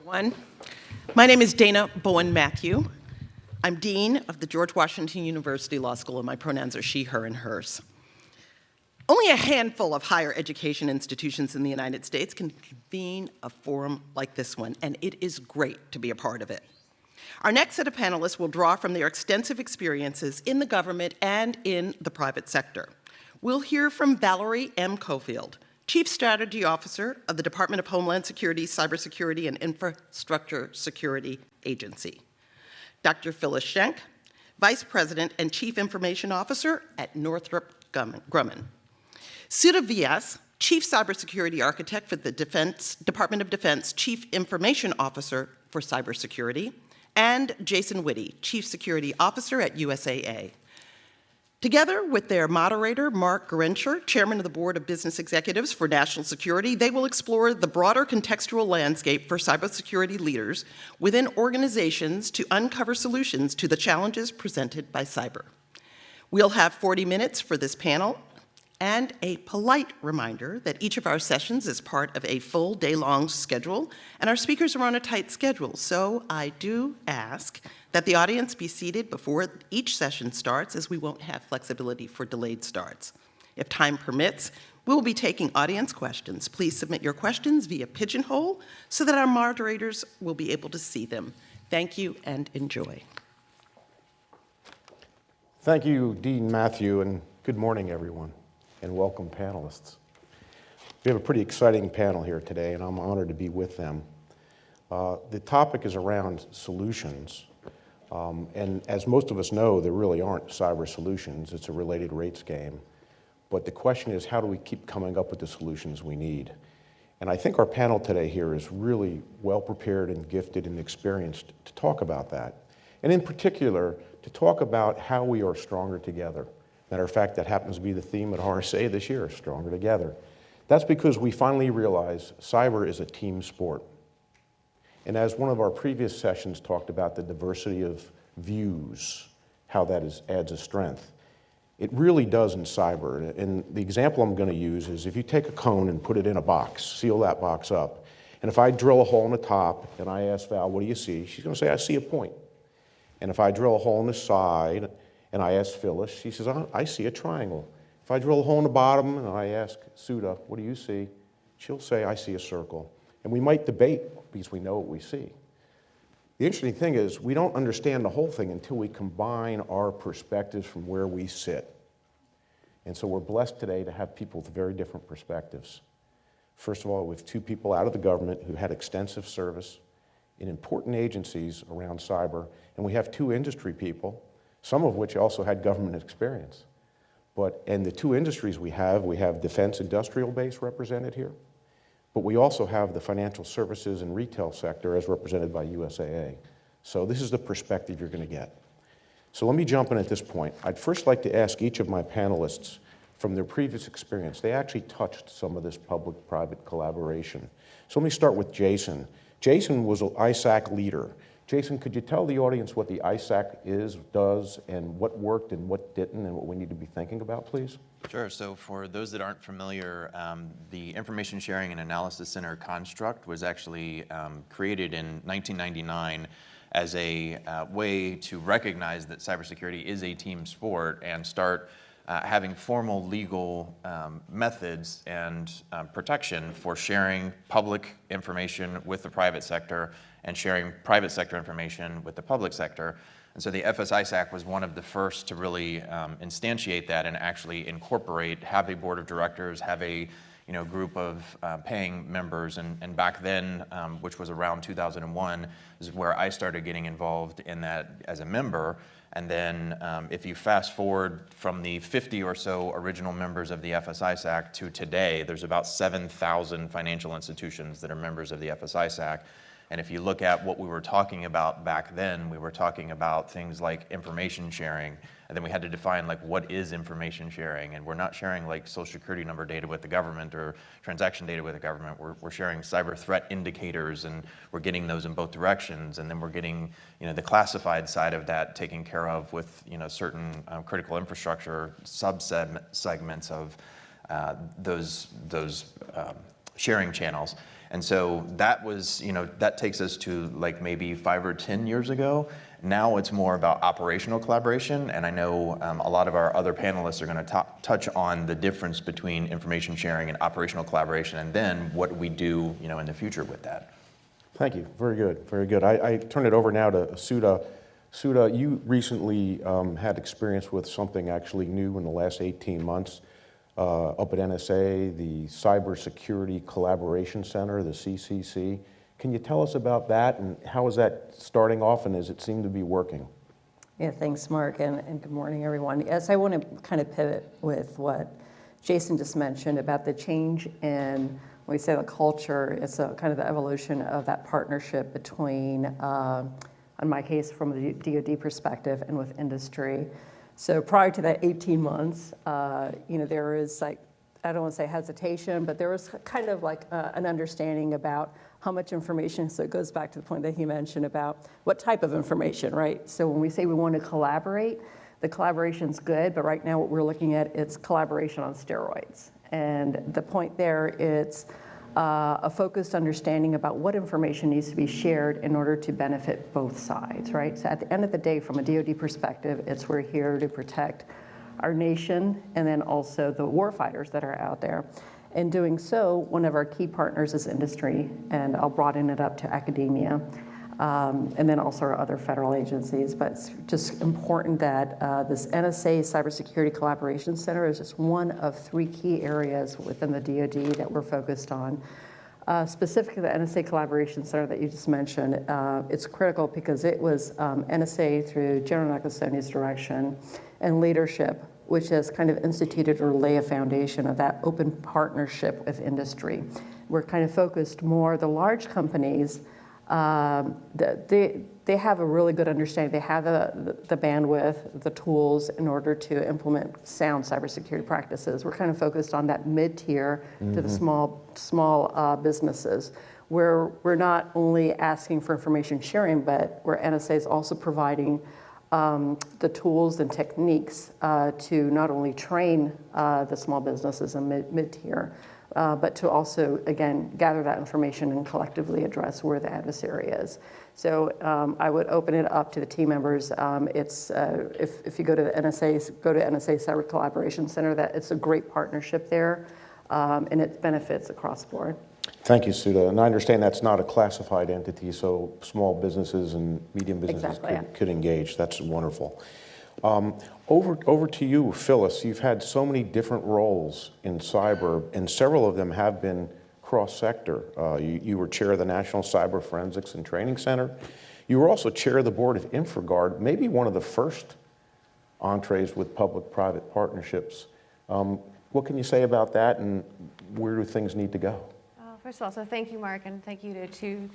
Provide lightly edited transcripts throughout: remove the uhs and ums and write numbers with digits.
everyone. My name is Dana Bowen Matthew. I'm Dean of the George Washington University Law School, and my pronouns are she, her, and hers. Only a handful of higher education institutions in the United States can convene a forum like this one, and it is great to be a part of it. Our next set of panelists will draw from their extensive experiences in the government and in the private sector. We'll hear from Valerie M. Cofield, Chief Strategy Officer of the Department of Homeland Security, Cybersecurity, and Infrastructure Security Agency. Dr. Phyllis Schneck, Vice President and Chief Information Officer at Northrop Grumman. Sudha Vyas, Chief Cybersecurity Architect for the Department of Defense, Chief Information Officer for Cybersecurity, and Jason Whitty, Chief Security Officer at USAA. Together with their moderator, Mark Grencher, Chairman of the Board of Business Executives for National Security, they will explore the broader contextual landscape for cybersecurity leaders within organizations to uncover solutions to the challenges presented by cyber. We'll have 40 minutes for this panel, and a polite reminder that each of our sessions is part of a full day-long schedule, and our speakers are on a tight schedule, so I do ask that the audience be seated before each session starts, as we won't have flexibility for delayed starts. If time permits, we'll be taking audience questions. Please submit your questions via Pigeonhole so that our moderators will be able to see them. Thank you and enjoy. Thank you, Dean Matthew, and good morning, everyone, and welcome panelists. We have a pretty exciting panel here today, and I'm honored to be with them. The topic is around solutions. And as most of us know, there really aren't cyber solutions. It's a related rates game. But the question is, how do we keep coming up with the solutions we need? And I think our panel today here is really well prepared and gifted and experienced to talk about that. And in particular, to talk about how we are stronger together. Matter of fact, that happens to be the theme at RSA this year, Stronger Together. That's because we finally realize cyber is a team sport. And as one of our previous sessions talked about the diversity of views, how that adds a strength, it really does in cyber. And the example I'm going to use is if you take a cone and put it in a box, seal that box up, and if I drill a hole in the top and I ask Val, what do you see? She's going to say, I see a point. And if I drill a hole in the side and I ask Phyllis, she says, I see a triangle. If I drill a hole in the bottom and I ask Sudha, what do you see? She'll say, I see a circle. And we might debate because we know what we see. The interesting thing is we don't understand the whole thing until we combine our perspectives from where we sit. And so we're blessed today to have people with very different perspectives. First of all, we have two people out of the government who had extensive service in important agencies around cyber, and we have two industry people, some of which also had government experience. And the two industries we have defense industrial base represented here, but we also have the financial services and retail sector as represented by USAA. So this is the perspective you're going to get. So let me jump in at this point. I'd first like to ask each of my panelists from their previous experience. They actually touched some of this public-private collaboration. So let me start with Jason. Jason was an ISAC leader. Jason, could you tell the audience what the ISAC does, and what worked and what didn't, and what we need to be thinking about, please? Sure. So for those that aren't familiar, the Information Sharing and Analysis Center construct was actually created in 1999 as a way to recognize that cybersecurity is a team sport and start having formal legal methods and protection for sharing public information with the private sector and sharing private sector information with the public sector. And so the FSISAC was one of the first to really instantiate that and actually incorporate, have a board of directors, have a group of paying members. And back then, which was around 2001, is where I started getting involved in that as a member. And then if you fast forward from the 50 or so original members of the FSISAC to today, there's about 7,000 financial institutions that are members of the FSISAC. And if you look at what we were talking about back then, we were talking about things like information sharing. And then we had to define like what is information sharing. And we're not sharing like social security number data with the government or transaction data with the government. We're sharing cyber threat indicators, and we're getting those in both directions. And then we're getting the classified side of that taken care of with certain critical infrastructure subsegments of those sharing channels. And so that was, that takes us to like maybe 5 or 10 years ago. Now it's more about operational collaboration, and I know a lot of our other panelists are going to touch on the difference between information sharing and operational collaboration, and then what we do, in the future with that. Thank you. Very good. Very good. I turn it over now to Sudha. Sudha, you recently had experience with something actually new in the last 18 months up at NSA, the Cybersecurity Collaboration Center, the CCC. Can you tell us about that, and how is that starting off, and does it seem to be working? Yeah, thanks, Mark, and good morning, everyone. Yes, I want to kind of pivot with what Jason just mentioned about the change in, when we say the culture, it's a kind of the evolution of that partnership between, in my case, from the DoD perspective and with industry. So prior to that 18 months, there is like, I don't want to say hesitation, but there was kind of like an understanding about how much information, so it goes back to the point that he mentioned about what type of information, right? So when we say we want to collaborate, the collaboration's good, but right now what we're looking at, it's collaboration on steroids. And the point there, it's a focused understanding about what information needs to be shared in order to benefit both sides, right? So at the end of the day, from a DoD perspective, it's we're here to protect our nation and then also the warfighters that are out there. In doing so, one of our key partners is industry, and I'll broaden it up to academia, and then also our other federal agencies. But it's just important that this NSA Cybersecurity Collaboration Center is just one of 3 key areas within the DoD that we're focused on. Specifically, the NSA Collaboration Center that you just mentioned, it's critical because it was NSA through General Nakasoni's direction and leadership, which has kind of instituted or lay a foundation of that open partnership with industry. We're kind of focused more, the large companies, they have a really good understanding. They have the bandwidth, the tools in order to implement sound cybersecurity practices. We're kind of focused on that mid-tier to the small businesses, where we're not only asking for information sharing, but where NSA is also providing the tools and techniques to not only train the small businesses and mid-tier, but to also, again, gather that information and collectively address where the adversary is. So I would open it up to the team members. It's if you go to the NSA, go to NSA Cyber Collaboration Center, that it's a great partnership there, and it benefits across the board. Thank you, Sudha. And I understand that's not a classified entity, so small businesses and medium businesses could engage. That's wonderful. Over to you, Phyllis. You've had so many different roles in cyber, and several of them have been cross-sector. You were chair of the National Cyber Forensics and Training Center. You were also chair of the board of InfraGard, maybe one of the first entrees with public-private partnerships. What can you say about that, and where do things need to go? First of all, so thank you, Mark, and thank you to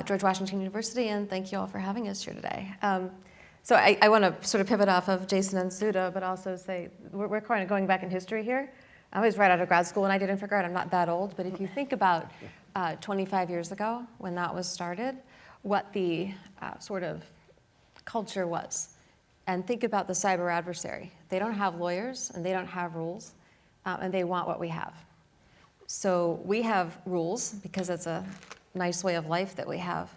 George Washington University, and thank you all for having us here today. So I want to sort of pivot off of Jason and Sudha, but also say we're kind of going back in history here. I was right out of grad school when I did InfraGard. I'm not that old, but if you think about 25 years ago when that was started, what the sort of culture was, and think about the cyber adversary. They don't have lawyers, and they don't have rules, and they want what we have. So we have rules because it's a nice way of life that we have.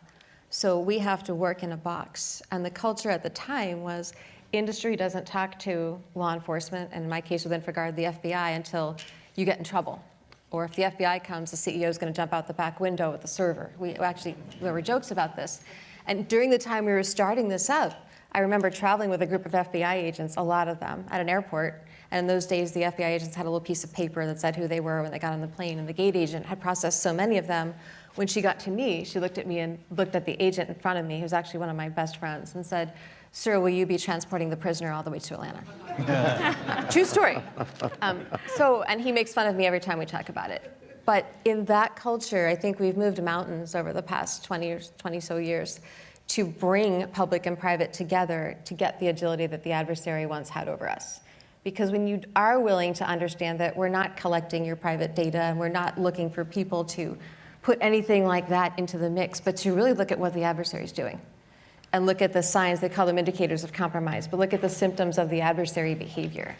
So we have to work in a box. And the culture at the time was industry doesn't talk to law enforcement, and in my case with InfraGard, the FBI, until you get in trouble. Or if the FBI comes, the CEO is going to jump out the back window with the server. There were jokes about this. And during the time we were starting this up, I remember traveling with a group of FBI agents, a lot of them, at an airport. And in those days, the FBI agents had a little piece of paper that said who they were when they got on the plane. And the gate agent had processed so many of them. When she got to me, she looked at me and looked at the agent in front of me, who's actually one of my best friends, and said, "Sir, will you be transporting the prisoner all the way to Atlanta?" True story. And he makes fun of me every time we talk about it. But in that culture, I think we've moved mountains over the past 20 so years to bring public and private together to get the agility that the adversary once had over us. Because when you are willing to understand that we're not collecting your private data and we're not looking for people to put anything like that into the mix, but to really look at what the adversary is doing and look at the signs, they call them indicators of compromise, but look at the symptoms of the adversary behavior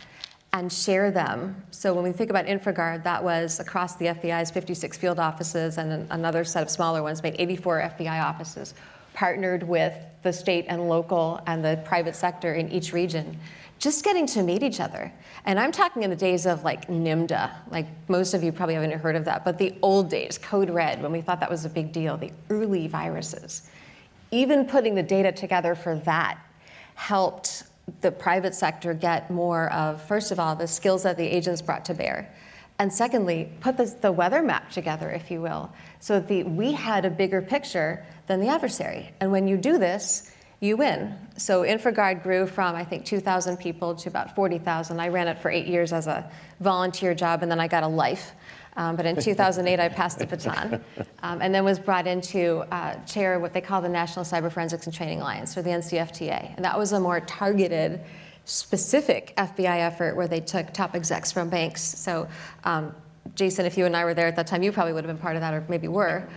and share them. So when we think about InfraGard, that was across the FBI's 56 field offices and another set of smaller ones, make 84 FBI offices, partnered with the state and local and the private sector in each region, just getting to meet each other. And I'm talking in the days of like NIMDA, like most of you probably haven't heard of that, but the old days, Code Red, when we thought that was a big deal, the early viruses. Even putting the data together for that helped the private sector get more of, first of all, the skills that the agents brought to bear. And secondly, put the weather map together, if you will, so that we had a bigger picture than the adversary. And when you do this, you win. So InfraGard grew from, I think, 2,000 people to about 40,000. I ran it for 8 years as a volunteer job, and then I got a life. But in 2008, I passed the baton, and then was brought in to chair what they call the National Cyber Forensics and Training Alliance, or the NCFTA. And that was a more targeted, specific FBI effort where they took top execs from banks. So Jason, if you and I were there at that time, you probably would have been part of that, or maybe were.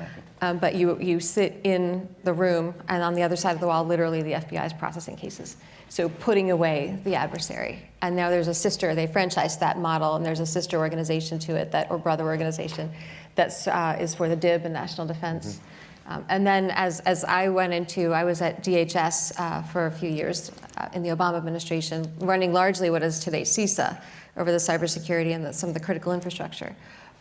But you sit in the room, and on the other side of the wall, literally, the FBI is processing cases. So putting away the adversary. And now there's a sister, they franchised that model, and there's a sister organization to it, or brother organization, that is for the DIB and national defense. And then as I went into, I was at DHS for a few years in the Obama administration, running largely what is today CISA, over the cybersecurity and some of the critical infrastructure.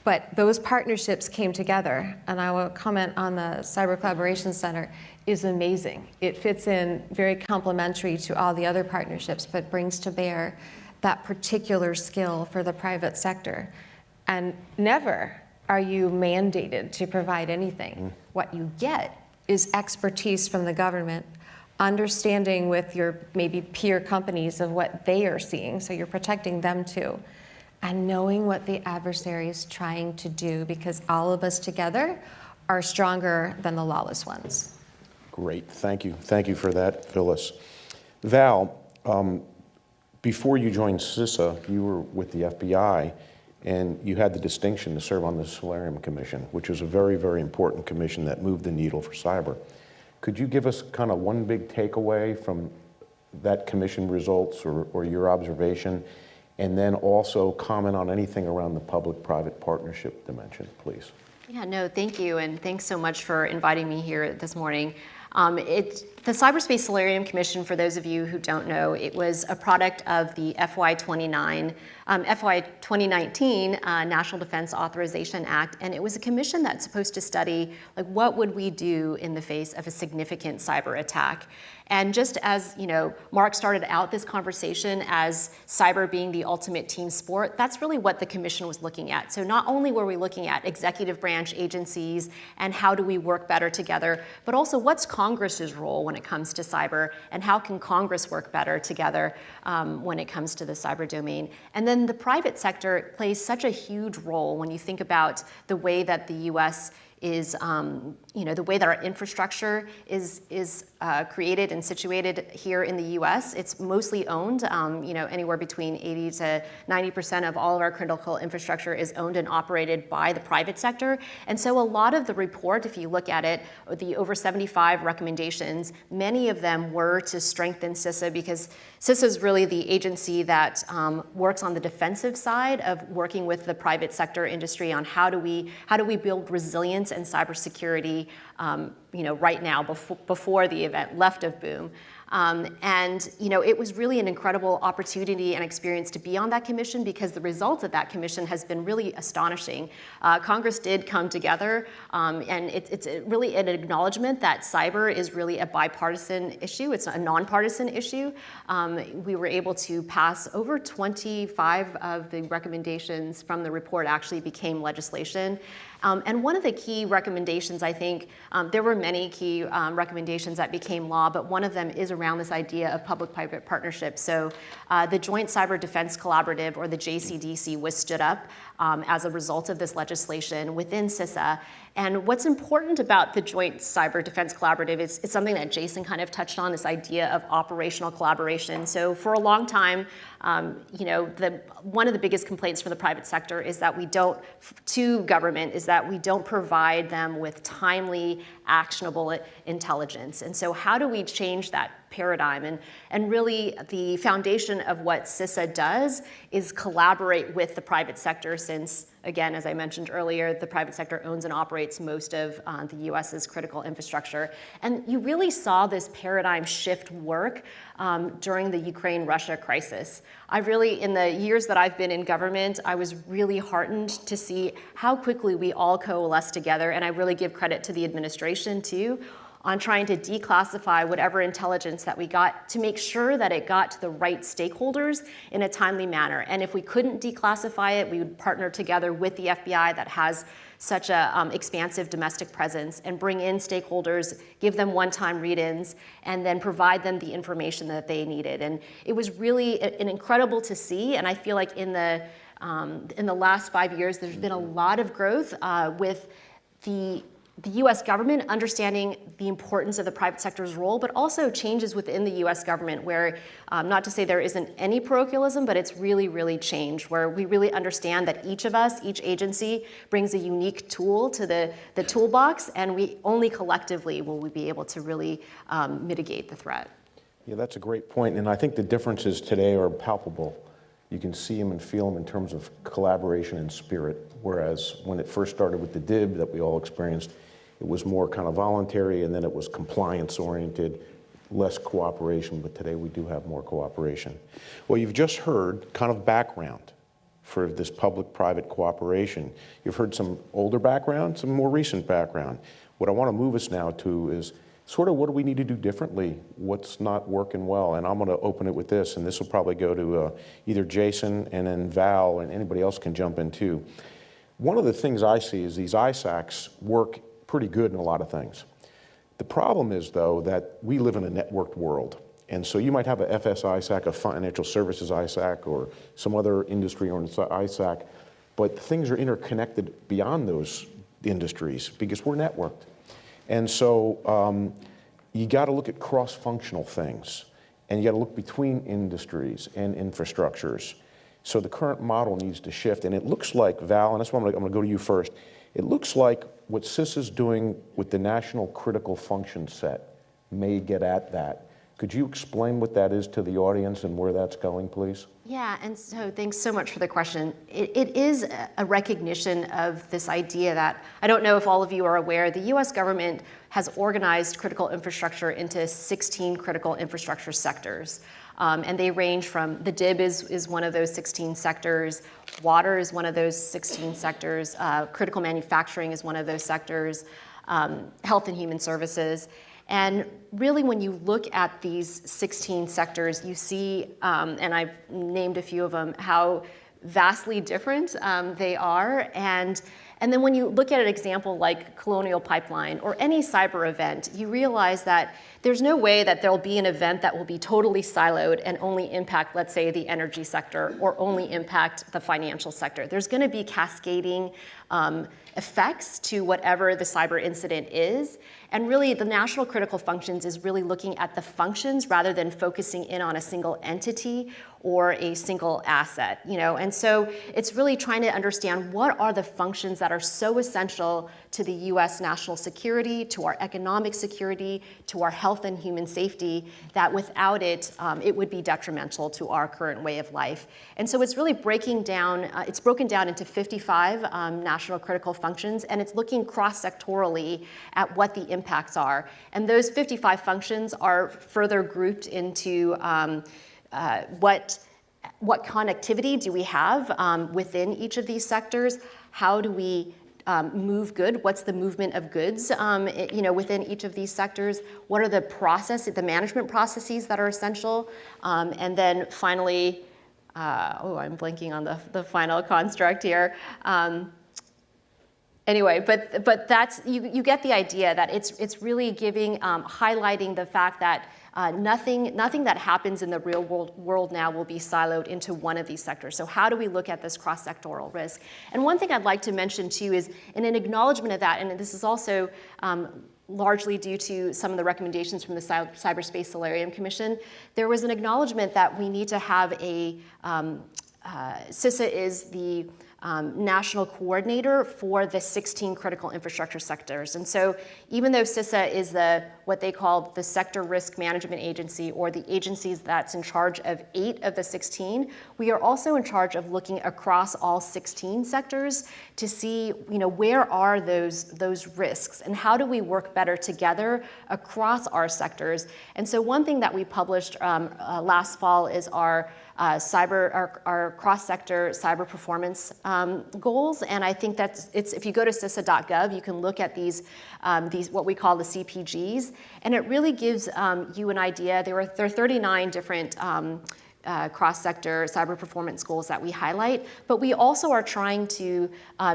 But those partnerships came together, and I will comment on the Cyber Collaboration Center is amazing. It fits in very complementary to all the other partnerships, but brings to bear that particular skill for the private sector. And never are you mandated to provide anything. What you get is expertise from the government, understanding with your maybe peer companies of what they are seeing, so you're protecting them too. And knowing what the adversary is trying to do, because all of us together are stronger than the lawless ones. Great, thank you. Thank you for that, Phyllis. Val, before you joined CISA, you were with the FBI, and you had the distinction to serve on the Solarium Commission, which was a very, very important commission that moved the needle for cyber. Could you give us kind of one big takeaway from that commission results or your observation, and then also comment on anything around the public-private partnership dimension, please? Yeah, no, thank you, and thanks so much for inviting me here this morning. The Cyberspace Solarium Commission, for those of you who don't know, it was a product of the FY 2019 National Defense Authorization Act, and it was a commission that's supposed to study, like, what would we do in the face of a significant cyber attack? And just as, you know, Mark started out this conversation as cyber being the ultimate team sport, that's really what the commission was looking at. So not only were we looking at executive branch agencies and how do we work better together, but also what's Congress's role when it comes to cyber, and how can Congress work better together when it comes to the cyber domain. And then the private sector plays such a huge role when you think about the way that the US is, the way that our infrastructure is created and situated here in the U.S. It's mostly owned, anywhere between 80 to 90% of all of our critical infrastructure is owned and operated by the private sector. And so a lot of the report, if you look at it, the over 75 recommendations, many of them were to strengthen CISA, because CISA is really the agency that works on the defensive side of working with the private sector industry on how do we build resilience and cybersecurity, right now before the event left of boom. It was really an incredible opportunity and experience to be on that commission, because the results of that commission has been really astonishing. Congress did come together, and it's really an acknowledgement that cyber is really a bipartisan issue. It's a nonpartisan issue. We were able to pass over 25 of the recommendations from the report actually became legislation. And one of the key recommendations, I think, there were many key recommendations that became law, but one of them is around this idea of public-private partnerships. So the Joint Cyber Defense Collaborative, or the JCDC, was stood up as a result of this legislation within CISA. And what's important about the Joint Cyber Defense Collaborative is it's something that Jason kind of touched on, this idea of operational collaboration. So for a long time, one of the biggest complaints from the private sector is that we don't provide them with timely, actionable intelligence. And so how do we change that paradigm? And really the foundation of what CISA does is collaborate with the private sector, since, again, as I mentioned earlier, the private sector owns and operates most of the US's critical infrastructure. And you really saw this paradigm shift work during the Ukraine-Russia crisis. In the years that I've been in government, I was really heartened to see how quickly we all coalesced together, and I really give credit to the administration too, on trying to declassify whatever intelligence that we got to make sure that it got to the right stakeholders in a timely manner. And if we couldn't declassify it, we would partner together with the FBI that has such a expansive domestic presence and bring in stakeholders, give them one-time read-ins, and then provide them the information that they needed. And it was really incredible to see, and I feel like in the last 5 years, there's been a lot of growth with the U.S. government understanding the importance of the private sector's role, but also changes within the U.S. government where, not to say there isn't any parochialism, but it's really, really changed, where we really understand that each of us, each agency, brings a unique tool to the toolbox, and we only collectively will we be able to really mitigate the threat. Yeah, that's a great point, and I think the differences today are palpable. You can see them and feel them in terms of collaboration and spirit, whereas when it first started with the DIB that we all experienced, it was more kind of voluntary, and then it was compliance-oriented, less cooperation, but today we do have more cooperation. Well, you've just heard kind of background for this public-private cooperation. You've heard some older background, some more recent background. What I want to move us now to is sort of what do we need to do differently? What's not working well? And I'm going to open it with this, and this will probably go to either Jason and then Val, and anybody else can jump in too. One of the things I see is these ISACs work pretty good in a lot of things. The problem is, though, that we live in a networked world. And so you might have a FSISAC, a financial services ISAC, or some other industry-oriented ISAC, but things are interconnected beyond those industries because we're networked. And so you got to look at cross-functional things, and you got to look between industries and infrastructures. So the current model needs to shift, and it looks like, Val, and that's why I'm going to go to you first, it looks like what CISA is doing with the National Critical Function Set may get at that. Could you explain what that is to the audience and where that's going, please? Yeah, and so thanks so much for the question. It is a recognition of this idea that, I don't know if all of you are aware, the US government has organized critical infrastructure into 16 critical infrastructure sectors. And they range from, the DIB is one of those 16 sectors, water is one of those 16 sectors, critical manufacturing is one of those sectors, health and human services. And really, when you look at these 16 sectors, you see, and I've named a few of them, how vastly different they are. And then when you look at an example like Colonial Pipeline or any cyber event, you realize that there's no way that there'll be an event that will be totally siloed and only impact, let's say, the energy sector or only impact the financial sector. There's going to be cascading effects to whatever the cyber incident is. And really, the National Critical Functions is really looking at the functions rather than focusing in on a single entity or a single asset, And so it's really trying to understand what are the functions that are so essential to the US national security, to our economic security, to our health and human safety, that without it, it would be detrimental to our current way of life. And so it's really breaking down, it's broken down into 55 national critical functions, and it's looking cross-sectorally at what the impacts are. And those 55 functions are further grouped into what connectivity do we have within each of these sectors? How do we move good? What's the movement of goods within each of these sectors? What are the management processes that are essential? And then finally, I'm blanking on the final construct here. Anyway, but that's you get the idea that it's really highlighting the fact that nothing that happens in the real world now will be siloed into one of these sectors. So how do we look at this cross-sectoral risk? And one thing I'd like to mention too is in an acknowledgement of that, and this is also largely due to some of the recommendations from the Cyberspace Solarium Commission, there was an acknowledgement that we need to have CISA is the national coordinator for the 16 critical infrastructure sectors. And so even though CISA is what they call the Sector Risk Management Agency, or the agencies that's in charge of 8 of the 16, we are also in charge of looking across all 16 sectors to see, where are those risks and how do we work better together across our sectors. And so one thing that we published last fall is our cross-sector cyber performance goals, and I think if you go to CISA.gov, you can look at these what we call the CPGs, and it really gives you an idea. There are 39 different cross-sector cyber performance goals that we highlight, but we also are trying to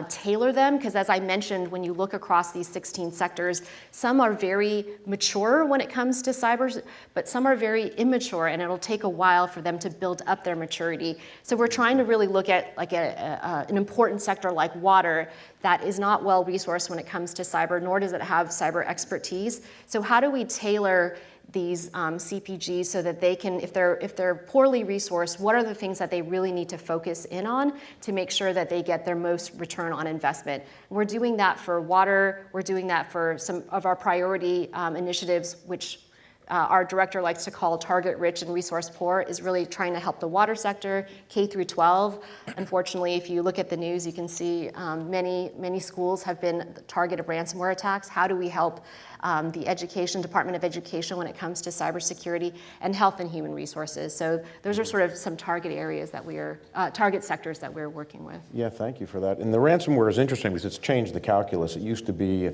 tailor them, because as I mentioned, when you look across these 16 sectors, some are very mature when it comes to cyber, but some are very immature, and it'll take a while for them to build up their maturity. So we're trying to really look at an important sector like water that is not well resourced when it comes to cyber, nor does it have cyber expertise. So how do we tailor these CPGs so that they can, if they're poorly resourced, what are the things that they really need to focus in on to make sure that they get their most return on investment? And we're doing that for water. We're doing that for some of our priority initiatives, which our director likes to call target rich and resource poor, is really trying to help the water sector, K through 12. Unfortunately, if you look at the news, you can see many schools have been the target of ransomware attacks. How do we help the Department of Education when it comes to cybersecurity, and health and human resources? So those are sort of some target areas that target sectors that we're working with. Yeah, thank you for that. And the ransomware is interesting because it's changed the calculus. It used to be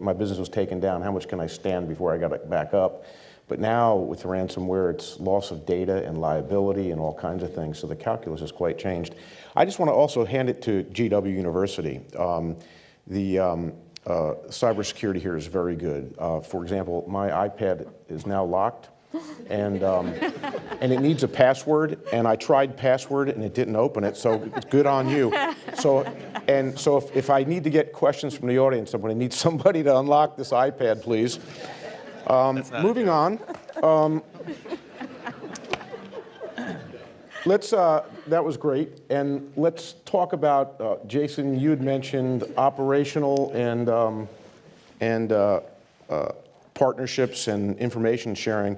my business was taken down, how much can I stand before I got it back up? But now with the ransomware, it's loss of data and liability and all kinds of things. So the calculus has quite changed. I just want to also hand it to GW University. Cybersecurity here is very good. For example, my iPad is now locked, and it needs a password, and I tried password and it didn't open it, so it's good on you. So if I need to get questions from the audience, I'm going to need somebody to unlock this iPad, please. Moving on. That was great, and let's talk about, Jason, you had mentioned operational and partnerships and information sharing.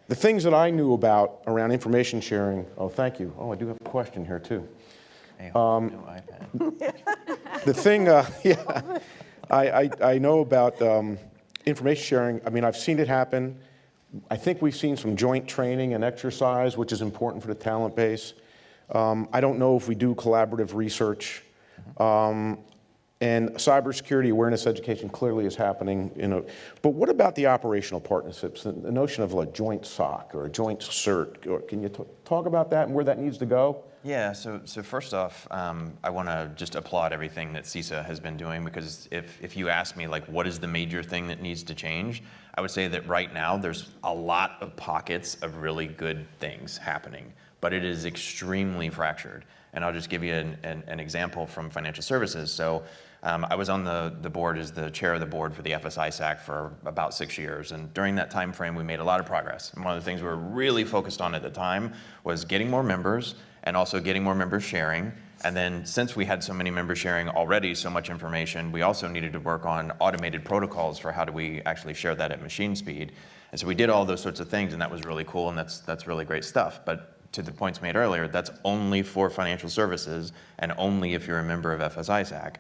The things that I knew about around information sharing, thank you. I do have a question here too. Hey, no iPad. The thing, I know about information sharing. I mean, I've seen it happen. I think we've seen some joint training and exercise, which is important for the talent base. I don't know if we do collaborative research. And cybersecurity awareness education clearly is happening. But what about the operational partnerships, the notion of a joint SOC or a joint CERT? Can you talk about that and where that needs to go? Yeah, so first off, I want to just applaud everything that CISA has been doing, because if you ask me, what is the major thing that needs to change, I would say that right now there's a lot of pockets of really good things happening, but it is extremely fractured. And I'll just give you an example from financial services. So I was on the board as the chair of the board for the FSISAC for about 6 years. And during that time frame, we made a lot of progress. And one of the things we were really focused on at the time was getting more members and also getting more members sharing. And then since we had so many members sharing already so much information, we also needed to work on automated protocols for how do we actually share that at machine speed. And so we did all those sorts of things, and that was really cool, and that's really great stuff. But to the points made earlier, that's only for financial services and only if you're a member of FSISAC.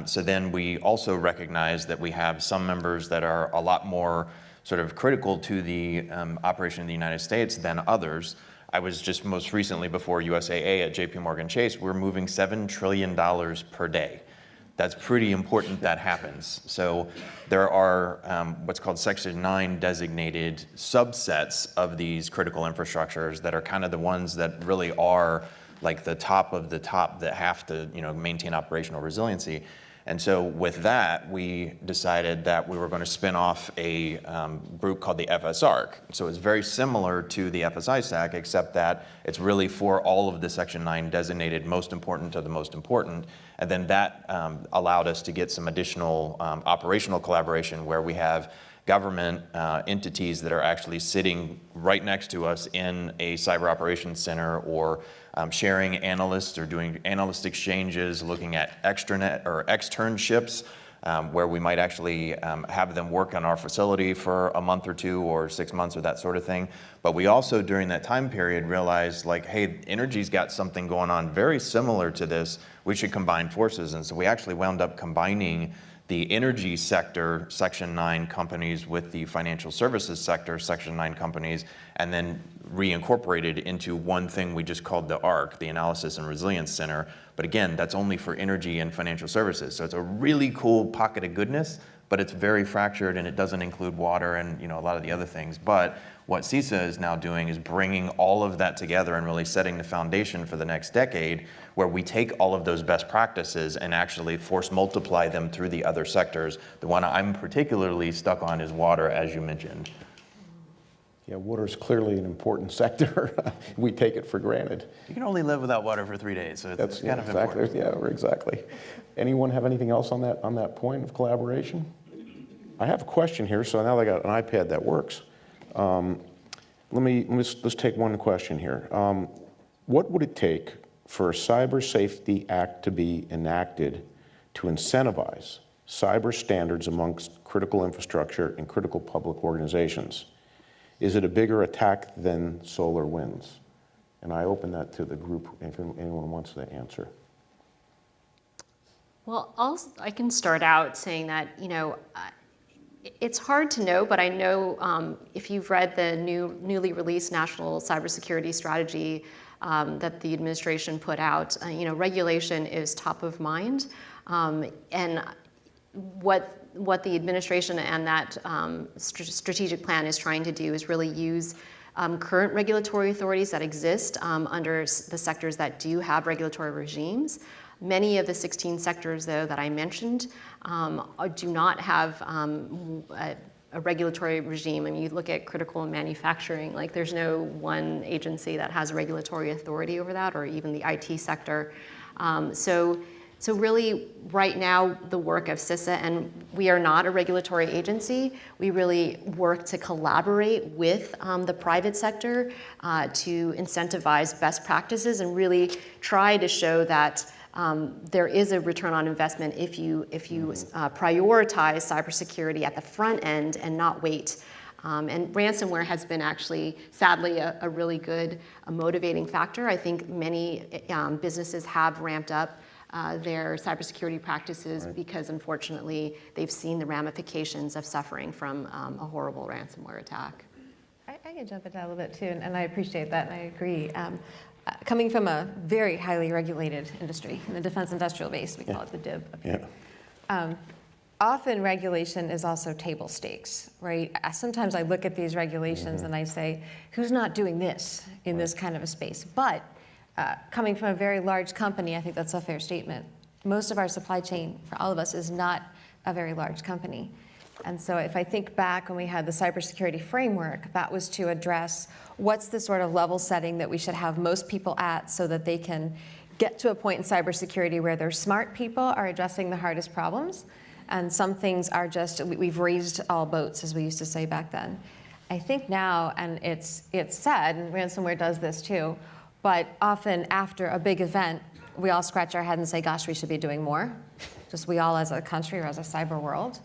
So then we also recognize that we have some members that are a lot more sort of critical to the operation in the United States than others. I was just most recently before USAA at JP Morgan Chase. We're moving $7 trillion per day. That's pretty important that happens. So there are what's called Section 9 designated subsets of these critical infrastructures that are kind of the ones that really are like the top of the top that have to maintain operational resiliency. And so with that, we decided that we were going to spin off a group called the FSARC. So it's very similar to the FSISAC, except that it's really for all of the Section 9 designated most important to the most important. And then that allowed us to get some additional operational collaboration where we have government entities that are actually sitting right next to us in a cyber operations center, or sharing analysts or doing analyst exchanges, looking at extranet or externships, where we might actually have them work on our facility for a month or 2 or 6 months or that sort of thing. But we also, during that time period, realized, like, hey, energy's got something going on very similar to this. We should combine forces. And so we actually wound up combining the energy sector Section 9 companies with the financial services sector Section 9 companies, and then reincorporated into one thing we just called the ARC, the Analysis and Resilience Center. But again, that's only for energy and financial services. So it's a really cool pocket of goodness, but it's very fractured, and it doesn't include water and, you know, a lot of the other things. But what CISA is now doing is bringing all of that together and really setting the foundation for the next decade, where we take all of those best practices and actually force multiply them through the other sectors. The one I'm particularly stuck on is water, as you mentioned. Yeah, water is clearly an important sector. We take it for granted. You can only live without water for 3 days, so it's kind of exactly, important. Yeah, exactly. Anyone have anything else on that point of collaboration? I have a question here, so now I got an iPad that works. Let's take one question here. What would it take for a Cyber Safety Act to be enacted to incentivize cyber standards amongst critical infrastructure and critical public organizations? Is it a bigger attack than SolarWinds? And I open that to the group if anyone wants to answer. Well, I can start out saying that, you know, it's hard to know, but I know if you've read the newly released National Cybersecurity Strategy that the administration put out, you know, regulation is top of mind. And what the administration and that strategic plan is trying to do is really use current regulatory authorities that exist under the sectors that do have regulatory regimes. Many of the 16 sectors, though, that I mentioned do not have a regulatory regime. I mean, you look at critical manufacturing, like there's no one agency that has regulatory authority over that, or even the IT sector. So really, right now, the work of CISA, and we are not a regulatory agency, we really work to collaborate with the private sector to incentivize best practices and really try to show that there is a return on investment if you prioritize cybersecurity at the front end and not wait. And ransomware has been actually, sadly, a really good motivating factor. I think many businesses have ramped up their cybersecurity practices because, unfortunately, they've seen the ramifications of suffering from a horrible ransomware attack. I can jump into that a little bit too, and I appreciate that, and I agree. Coming from a very highly regulated industry, in the defense industrial base, we call it the DIB up here. Often regulation is also table stakes, right? Sometimes I look at these regulations and I say, who's not doing this in this kind of a space? But coming from a very large company, I think that's a fair statement. Most of our supply chain, for all of us, is not a very large company. And so if I think back when we had the cybersecurity framework, that was to address what's the sort of level setting that we should have most people at so that they can get to a point in cybersecurity where their smart people are addressing the hardest problems. And some things are just, we've raised all boats, as we used to say back then. I think now, and it's said, and ransomware does this too, but often after a big event, we all scratch our head and say, gosh, we should be doing more. Just we all as a country or as a cyber world.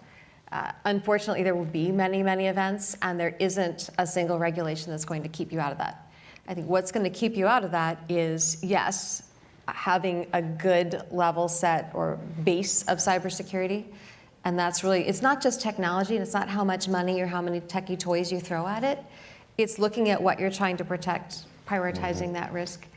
Unfortunately, there will be many, many events, and there isn't a single regulation that's going to keep you out of that. I think what's going to keep you out of that is, yes, having a good level set or base of cybersecurity. And that's really, it's not just technology, and it's not how much money or how many techie toys you throw at it. It's looking at what you're trying to protect, prioritizing that risk,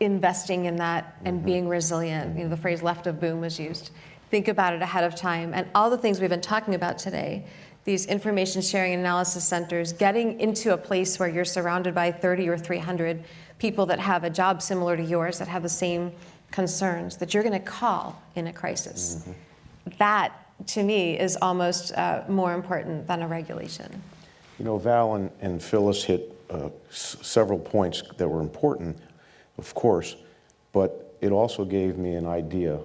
investing in that, and being resilient. You know, the phrase left of boom was used. Think about it ahead of time. And all the things we've been talking about today, these information sharing and analysis centers, getting into a place where you're surrounded by 30 or 300 people that have a job similar to yours, that have the same concerns, that you're going to call in a crisis. That, to me, is almost more important than a regulation. You know, Val and Phyllis hit several points that were important, of course, but it also gave me an idea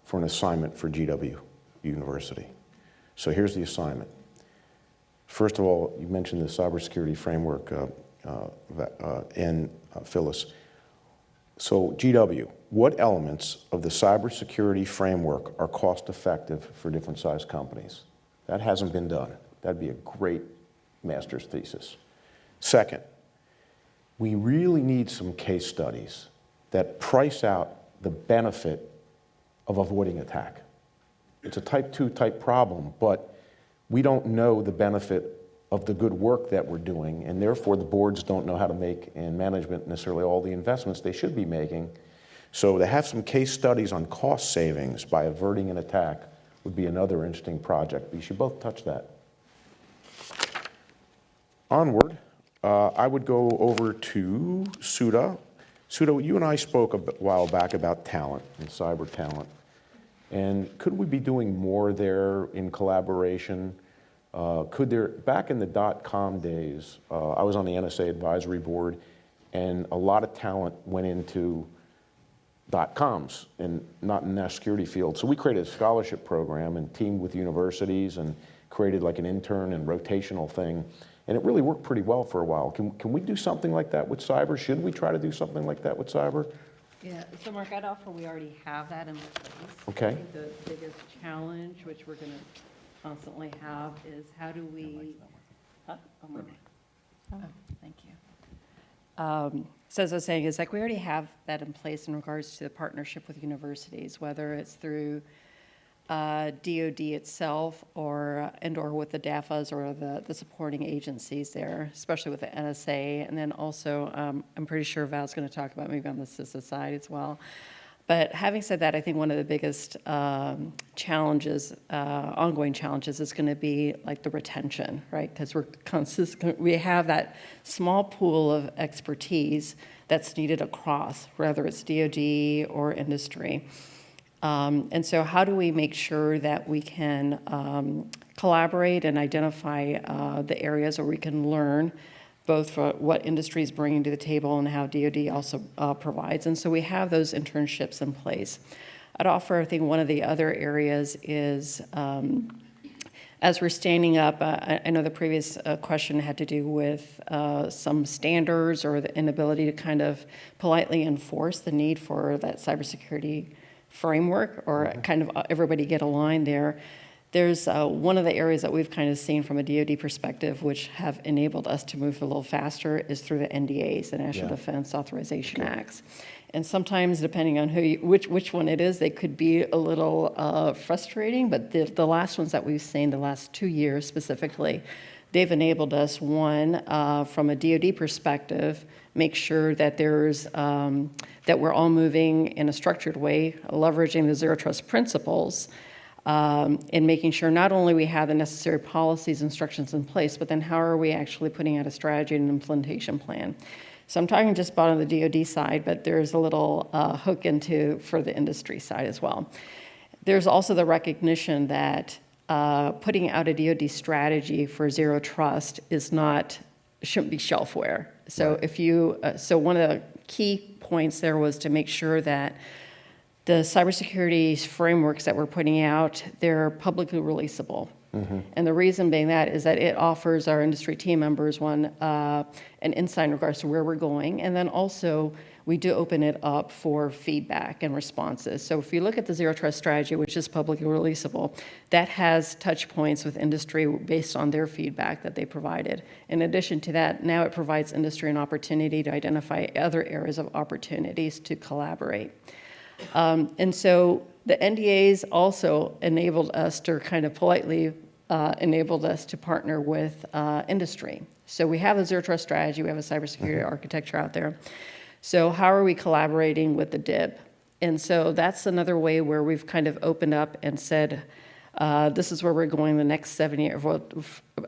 for an assignment for GW University. So here's the assignment. First of all, you mentioned the cybersecurity framework, and Phyllis. So GW, what elements of the cybersecurity framework are cost effective for different size companies? That hasn't been done. That'd be a great master's thesis. Second, we really need some case studies that price out the benefit of avoiding attack. It's a type 2 type problem, but we don't know the benefit of the good work that we're doing, and therefore the boards don't know how to make, and management necessarily, all the investments they should be making. So to have some case studies on cost savings by averting an attack would be another interesting project. You should both touch that. Onward, I would go over to Sudha. Sudha, you and I spoke a while back about talent and cyber talent. And could we be doing more there in collaboration? Back in the .com days, I was on the NSA advisory board, and a lot of talent went into .coms and not in the national security field. So we created a scholarship program and teamed with universities and created like an intern and rotational thing. And it really worked pretty well for a while. Can we do something like that with cyber? Should we try to do something like that with cyber? Yeah, so Mark, I'd offer we already have that in place. Okay. I think the biggest challenge, which we're going to constantly have, is how do we, oh, Thank you. So as I was saying, is like we already have that in place in regards to the partnership with universities, whether it's through DoD itself or with the DAFAs or the supporting agencies there, especially with the NSA. And then also, I'm pretty sure Val's going to talk about maybe on the CISA side as well. But having said that, I think one of the biggest challenges, ongoing challenges, is going to be like the retention, right? Because we have that small pool of expertise that's needed across, whether it's DoD or industry. And so how do we make sure that we can collaborate and identify the areas where we can learn both for what industry is bringing to the table and how DoD also provides. And so we have those internships in place. I'd offer, I think one of the other areas is, as we're standing up, I know the previous question had to do with some standards or the inability to kind of politely enforce the need for that cybersecurity framework or kind of everybody get aligned there. There's one of the areas that we've kind of seen from a DoD perspective, which have enabled us to move a little faster, is through the NDAs, the National Defense Authorization Acts. And sometimes, depending on which one it is, they could be a little frustrating, but the last ones that we've seen, the last 2 years specifically, they've enabled us, one, from a DoD perspective, make sure that there's, that we're all moving in a structured way, leveraging the Zero Trust principles, in making sure not only we have the necessary policies, instructions in place, but then how are we actually putting out a strategy and an implementation plan. So I'm talking just about on the DoD side, but there's a little hook for the industry side as well. There's also the recognition that putting out a DoD strategy for Zero Trust shouldn't be shelfware. So right. So one of the key points there was to make sure that the cybersecurity frameworks that we're putting out, they're publicly releasable. Mm-hmm. And the reason being that is that it offers our industry team members, an insight in regards to where we're going, and then also we do open it up for feedback and responses. So if you look at the Zero Trust strategy, which is publicly releasable, that has touch points with industry based on their feedback that they provided. In addition to that, now it provides industry an opportunity to identify other areas of opportunities to collaborate. And so the NDAs also enabled us to kind of politely enabled us to partner with industry. So we have a Zero Trust strategy, we have a cybersecurity architecture out there. So how are we collaborating with the DIB? And so that's another way where we've kind of opened up and said, this is where we're going the next 7 years.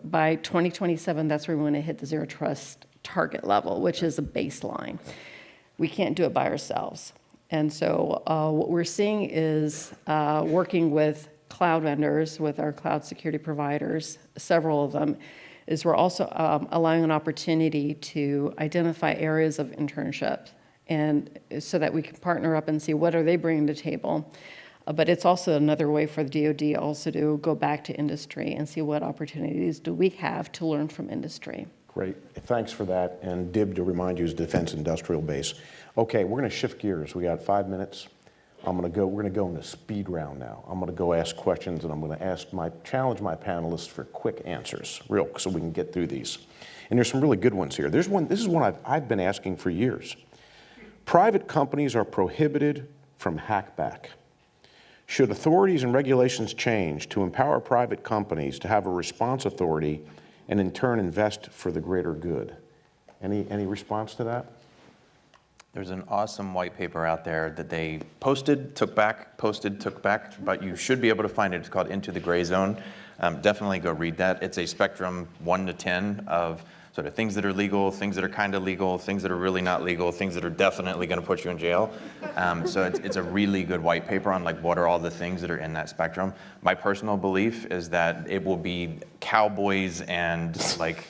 By 2027, that's where we want to hit the Zero Trust target level, which is a baseline. We can't do it by ourselves. And so what we're seeing is working with cloud vendors, with our cloud security providers, several of them, is we're also allowing an opportunity to identify areas of internship, and so that we can partner up and see what are they bringing to the table. But it's also another way for the DoD also to go back to industry and see what opportunities do we have to learn from industry. Great, thanks for that. And DIB, to remind you, is Defense Industrial Base. Okay, we're going to shift gears. We got 5 minutes. We're going to go into speed round now. I'm going to go ask questions, and I'm going to challenge my panelists for quick answers, so we can get through these. And there's some really good ones here. This is one I've been asking for years. Private companies are prohibited from hackback. Should authorities and regulations change to empower private companies to have a response authority and in turn invest for the greater good? Any response to that? There's an awesome white paper out there that they posted, took back, but you should be able to find it. It's called Into the Gray Zone. Definitely go read that. It's a spectrum 1 to 10 of sort of things that are legal, things that are kind of legal, things that are really not legal, things that are definitely going to put you in jail. So it's a really good white paper on like what are all the things that are in that spectrum. My personal belief is that it will be cowboys and like,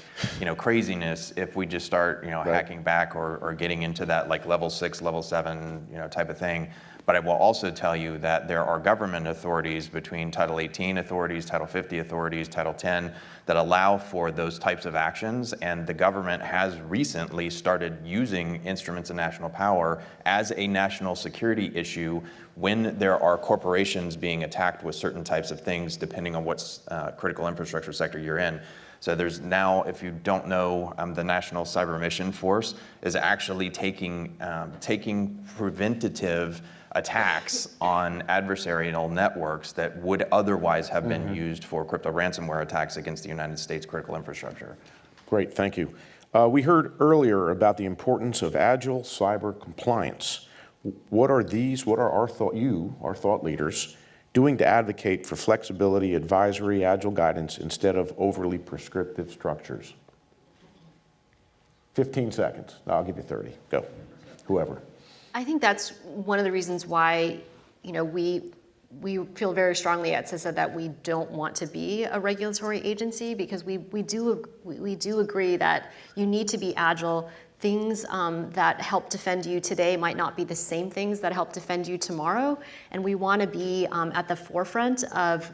craziness if we just start, hacking back or getting into that like level 6, level 7, type of thing. But I will also tell you that there are government authorities between Title 18 authorities, Title 50 authorities, Title 10 that allow for those types of actions. And the government has recently started using instruments of national power as a national security issue when there are corporations being attacked with certain types of things, depending on what critical infrastructure sector you're in. So there's now, if you don't know, the National Cyber Mission Force is actually taking preventative attacks on adversarial networks that would otherwise have been used for crypto ransomware attacks against the United States critical infrastructure. Great, thank you. We heard earlier about the importance of agile cyber compliance. What are our thought leaders, doing to advocate for flexibility, advisory, agile guidance instead of overly prescriptive structures? 15 seconds. No, I'll give you 30. Go. Whoever. I think that's one of the reasons why, we feel very strongly at CISA that we don't want to be a regulatory agency, because we do agree that you need to be agile. Things that help defend you today might not be the same things that help defend you tomorrow, and we want to be at the forefront of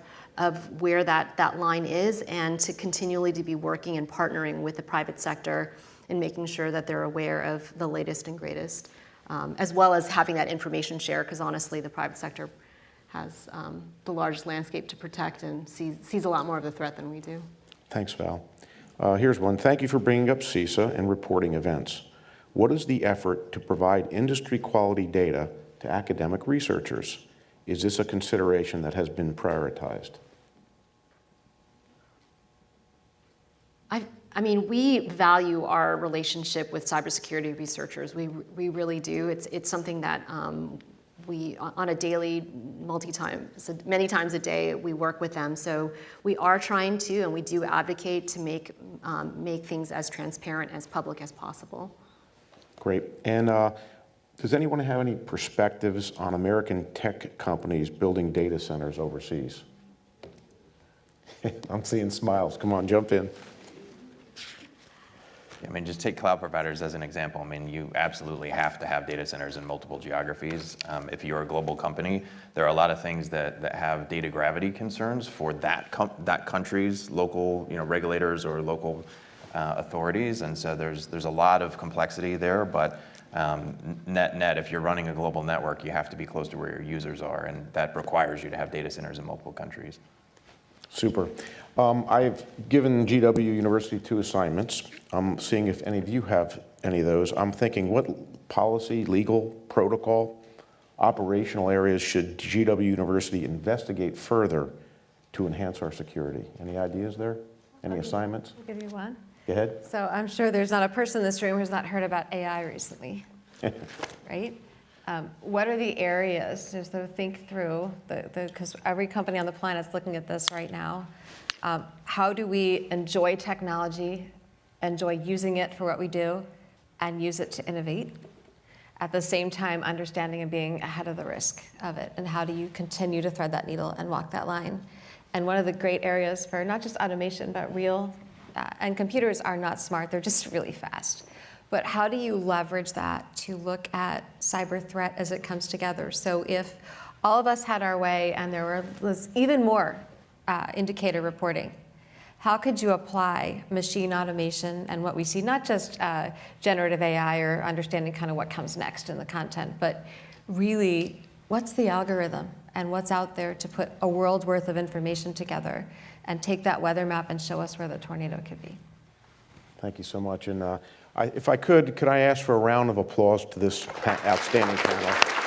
where that line is, and to continually to be working and partnering with the private sector and making sure that they're aware of the latest and greatest. As well as having that information share, because honestly, the private sector has the largest landscape to protect and sees a lot more of the threat than we do. Thanks, Val. Here's one. Thank you for bringing up CISA and reporting events. What is the effort to provide industry quality data to academic researchers? Is this a consideration that has been prioritized? I mean, we value our relationship with cybersecurity researchers. We really do. It's something that we, on a daily, many times a day, we work with them. So we are trying to, and we do advocate to make things as transparent, as public as possible. Great. And does anyone have any perspectives on American tech companies building data centers overseas? I'm seeing smiles. Come on, jump in. I mean, just take cloud providers as an example. I mean, you absolutely have to have data centers in multiple geographies. If you're a global company, there are a lot of things that have data gravity concerns for that country's local, regulators or local authorities, and so there's a lot of complexity there. But net, if you're running a global network, you have to be close to where your users are, and that requires you to have data centers in multiple countries. Super. I've given GW University 2 assignments. I'm seeing if any of you have any of those. I'm thinking, what policy, legal, protocol, operational areas should GW University investigate further to enhance our security? Any ideas there? Any assignments? I'll give you one. Go ahead. So I'm sure there's not a person in this room who's not heard about AI recently, right? What are the areas, just to think through, because every company on the planet is looking at this right now. How do we enjoy technology, enjoy using it for what we do, and use it to innovate? At the same time, understanding and being ahead of the risk of it, and how do you continue to thread that needle and walk that line? And one of the great areas for not just automation, but and computers are not smart, they're just really fast. But how do you leverage that to look at cyber threat as it comes together? So if all of us had our way, and there was even more indicator reporting. How could you apply machine automation and what we see, not just generative AI or understanding kind of what comes next in the content, but really what's the algorithm and what's out there to put a world worth of information together and take that weather map and show us where the tornado could be. Thank you so much. And if I could I ask for a round of applause to this outstanding panel?